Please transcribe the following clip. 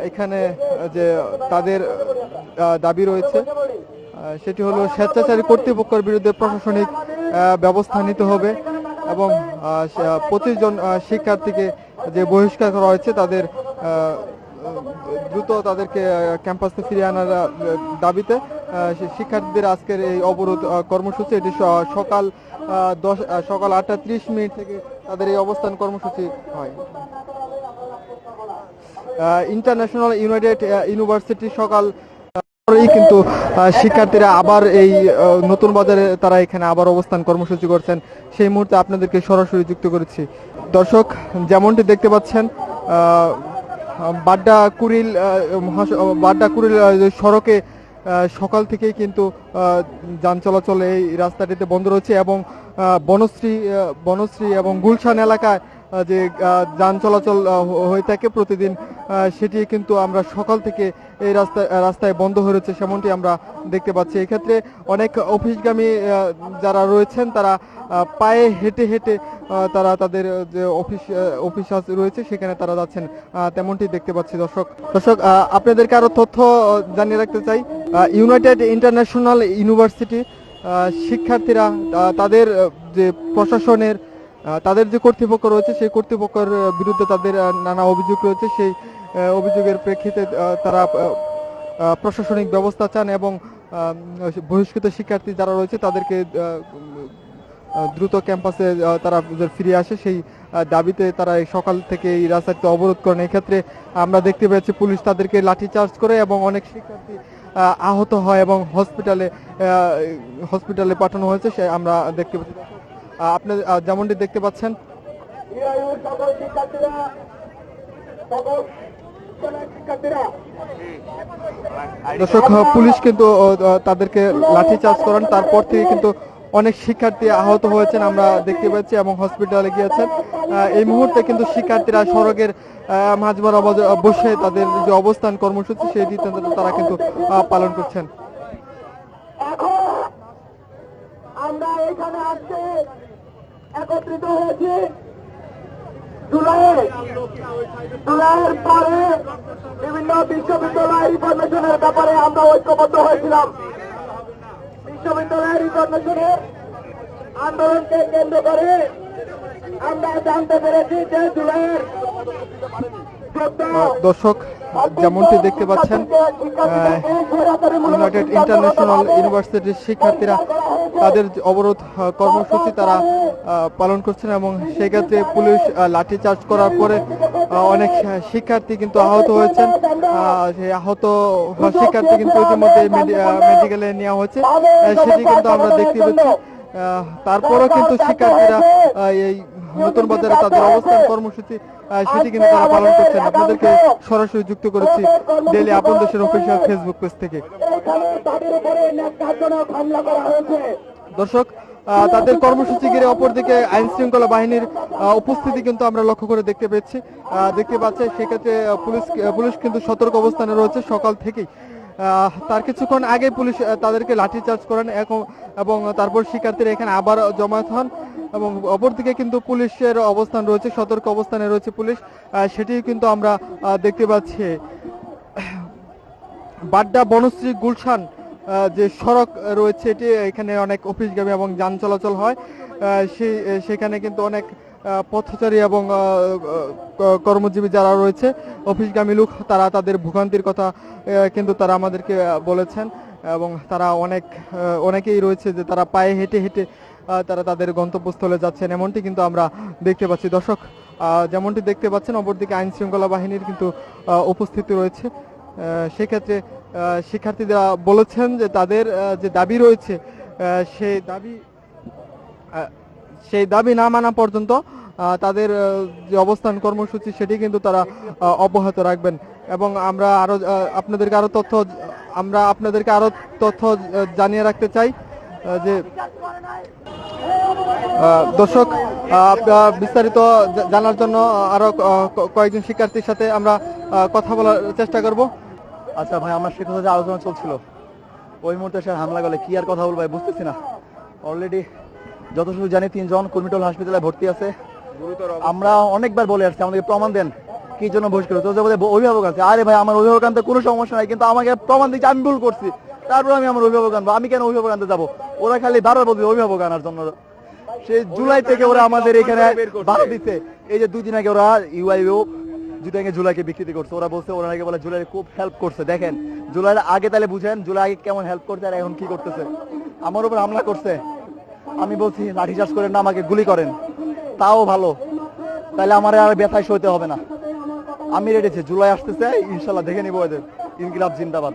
এখানে যে তাদের দাবি রয়েছে সেটি হলো স্বেচ্ছাচারী কর্তৃপক্ষের বিরুদ্ধে প্রশাসনিক ব্যবস্থা নিতে হবে এবং 25 জন শিক্ষার্থীকে যে বহিষ্কার করা হয়েছে তাদের দ্রুত তাদেরকে ক্যাম্পাসে ফিরিয়ে আনার দাবিতে শিক্ষার্থীদের আজকের এই অবরোধ কর্মসূচি এটি সকাল 8:30 থেকে তাদের এই অবস্থান কর্মসূচি হয়। ইন্টারন্যাশনাল ইউনাইটেড ইউনিভার্সিটি সকাল কিন্তু শিক্ষার্থীরা আবার এই নতুন বাজারে তারা এখানে আবার অবস্থান কর্মসূচি করছেন। সেই মুহূর্তে আপনাদেরকে সরাসরি যুক্ত করেছি। দর্শক, যেমনটি দেখতে পাচ্ছেন বাড্ডা কুড়িল সড়কে সকাল থেকেই কিন্তু যান চলাচল এই রাস্তাটিতে বন্ধ রয়েছে এবং বনশ্রী এবং গুলশান এলাকায় যে যান চলাচল হয়ে থাকে প্রতিদিন সেটি কিন্তু আমরা সকাল থেকে এই রাস্তায় বন্ধ হয়ে রয়েছে সেমনটি আমরা দেখতে পাচ্ছি। এক্ষেত্রে অনেক অফিসগামী যারা রয়েছেন তারা পায়ে হেঁটে হেঁটে তারা তাদের যে অফিস রয়েছে সেখানে তারা যাচ্ছেন তেমনটি দেখতে পাচ্ছি। দর্শক আপনাদেরকে আরো তথ্য জানিয়ে রাখতে চাই। ইউনাইটেড ইন্টারন্যাশনাল ইউনিভার্সিটি শিক্ষার্থীরা তাদের যে প্রশাসনের তাদের যে কর্তৃপক্ষ রয়েছে সেই কর্তৃপক্ষের বিরুদ্ধে তাদের নানা অভিযোগ রয়েছে। সেই অভিযোগের প্রেক্ষিতে তারা প্রশাসনিক ব্যবস্থা চান এবং বহিষ্কৃত শিক্ষার্থী যারা রয়েছে তাদেরকে দ্রুত ক্যাম্পাসে তারা ফিরে আসে সেই দাবিতে তারা সকাল থেকে এই রাস্তাটি অবরোধ করেন। এক্ষেত্রে আমরা দেখতে পেয়েছি পুলিশ তাদেরকে লাঠিচার্জ করে এবং অনেক শিক্ষার্থী আহত হয় এবং হসপিটালে পাঠানো হয়েছে সে আমরা দেখতে পাচ্ছি। আপনি যেমনটি দেখতে পাচ্ছেন দর্শক, পুলিশ কিন্তু তাদেরকে লাঠিচার্জ করেন। তারপর থেকে কিন্তু অনেক শিক্ষার্থী আহত হয়েছেন আমরা দেখতে পাচ্ছি এবং হসপিটালে গিয়েছেন। এই মুহূর্তে কিন্তু শিক্ষার্থীরা সড়কের মাঝ বরাবর বসে তাদের যে অবস্থান কর্মসূচি সেটি তারা কিন্তু পালন করছেন। আমরা এখানে আজকে একত্রিত হয়েছি জুলাইয়ের পরে বিভিন্ন বিশ্ববিদ্যালয় রিফরমেশনের ব্যাপারে আমরা ঐক্যবদ্ধ হয়েছিলাম। বিশ্ববিদ্যালয় রিফরমেশনের আন্দোলনকে কেন্দ্র করে আমরা জানতে পেরেছি যে জুলাইয়ের দর্শক, যেমনটি দেখতে পাচ্ছেন ইউনাইটেড ইন্টারন্যাশনাল ইউনিভার্সিটির শিক্ষার্থীরা তাদের অবরোধ কর্মসূচি তারা পালন করছেন এবং সেক্ষেত্রে পুলিশ লাঠিচার্জ করার পরে অনেক শিক্ষার্থী কিন্তু আহত হয়েছেন। সেই আহত শিক্ষার্থী কিন্তু ইতিমধ্যে মেডিকেলে নেওয়া হয়েছে সেটি কিন্তু আমরা দেখতে পাচ্ছি। তারপরও কিন্তু শিক্ষার্থীরা এই নতুন বাজারে তাদের অবস্থান কর্মসূচি সেটি কিন্তু তারা পালন করছেন। আপনাদেরকে সরাসরি যুক্ত করেছি ডেইলি আপন দেশের অফিসিয়াল ফেসবুক পেজ থেকে। দর্শক, তাদের কর্মসূচি ঘিরে অপরদিকে আইন শৃঙ্খলা বাহিনীর উপস্থিতি কিন্তু আমরা লক্ষ্য করে দেখতে পাচ্ছি। সেক্ষেত্রে পুলিশ কিন্তু সতর্ক অবস্থানে রয়েছে সকাল থেকেই। তার কিছুক্ষণ আগে পুলিশ তাদেরকে লাঠিচার্জ করেন এবং তারপর শিক্ষার্থীরা এখানে আবার জমায়েত হন এবং অপরদিকে কিন্তু পুলিশের অবস্থান রয়েছে, সতর্ক অবস্থানে রয়েছে পুলিশ, সেটি কিন্তু আমরা দেখতে পাচ্ছি। বাড্ডা বনশ্রী গুলশান যে সড়ক রয়েছে এটি এখানে অনেক অফিসগামী এবং যান চলাচল হয়। সেখানে কিন্তু অনেক পথচারী এবং কর্মজীবী যারা রয়েছে অফিসগামী লোক তারা তাদের ভোগান্তির কথা কিন্তু তারা আমাদেরকে বলেছেন এবং তারা অনেকেই রয়েছে যে তারা পায়ে হেঁটে হেঁটে তারা তাদের গন্তব্যস্থলে যাচ্ছেন এমনটি কিন্তু আমরা দেখতে পাচ্ছি। দর্শক, যেমনটি দেখতে পাচ্ছেন অপরদিকে আইন শৃঙ্খলা বাহিনীর কিন্তু উপস্থিতি রয়েছে। সেক্ষেত্রে শিক্ষার্থীরা বলেছেন যে তাদের যে দাবি রয়েছে সেই দাবি না মানা পর্যন্ত তাদের যে অবস্থান কর্মসূচি সেটি কিন্তু তারা অব্যাহত রাখবেন এবং আমরা আপনাদেরকে আরো তথ্য জানিয়ে রাখতে চাই যে দর্শক, বিস্তারিত জানার জন্য আরো কয়েকজন শিক্ষার্থীর সাথে আমরা কথা বলার চেষ্টা করব। আচ্ছা ভাই, আমার সে কথা যে আলোচনা চলছিল ওই মুহূর্তে সে হামলা গেলে কি আর কথা বলবো ভাই বুঝতেছি না। অলরেডি যতটুকু জানি 3 জন কুর্মিটোল হাসপাতালে ভর্তি আছে। আমরা অনেকবার বলে আসছি আমাদেরকে প্রমাণ দেন, কি জন্য বহিষ্কার তো অভিভাবক আছে, আরে ভাই আমার অভিভাবক আনতে কোনো সমস্যা নাই, কিন্তু আমাকে প্রমাণ দিচ্ছে আমি ভুল করছি, তারপর আমি আমার অভিভাবক আনবো। আমি কেন অভিভাবক আনতে যাবো? ওরা খালি বারবার বলছে অভিভাবক আনার জন্য। সেই জুলাই থেকে ওরা আমাদের এখানে বাধা দিচ্ছে। এই যে 2 দিন আগে ওরা ইউআইও জুলাইকে বিকৃতি করছে, ওরা বলছে ওরা নাকি বলে জুলাই খুব হেল্প করছে। দেখেন জুলাইয়ের আগে তাহলে বুঝেন জুলাই আগে কেমন হেল্প করছে আর এখন কি করতেছে। আমার উপর হামলা করছে, আমি বলছি লাঠিচার্জ করেন না, আমাকে গুলি করেন, তাও ভালো, তাহলে আমার আর ব্যথায় সইতে হবে না। আমি রেডেছি, জুলাই আসতেছে, ইনশাল্লাহ দেখে নিবো এদের। ইনকিলাব জিন্দাবাদ।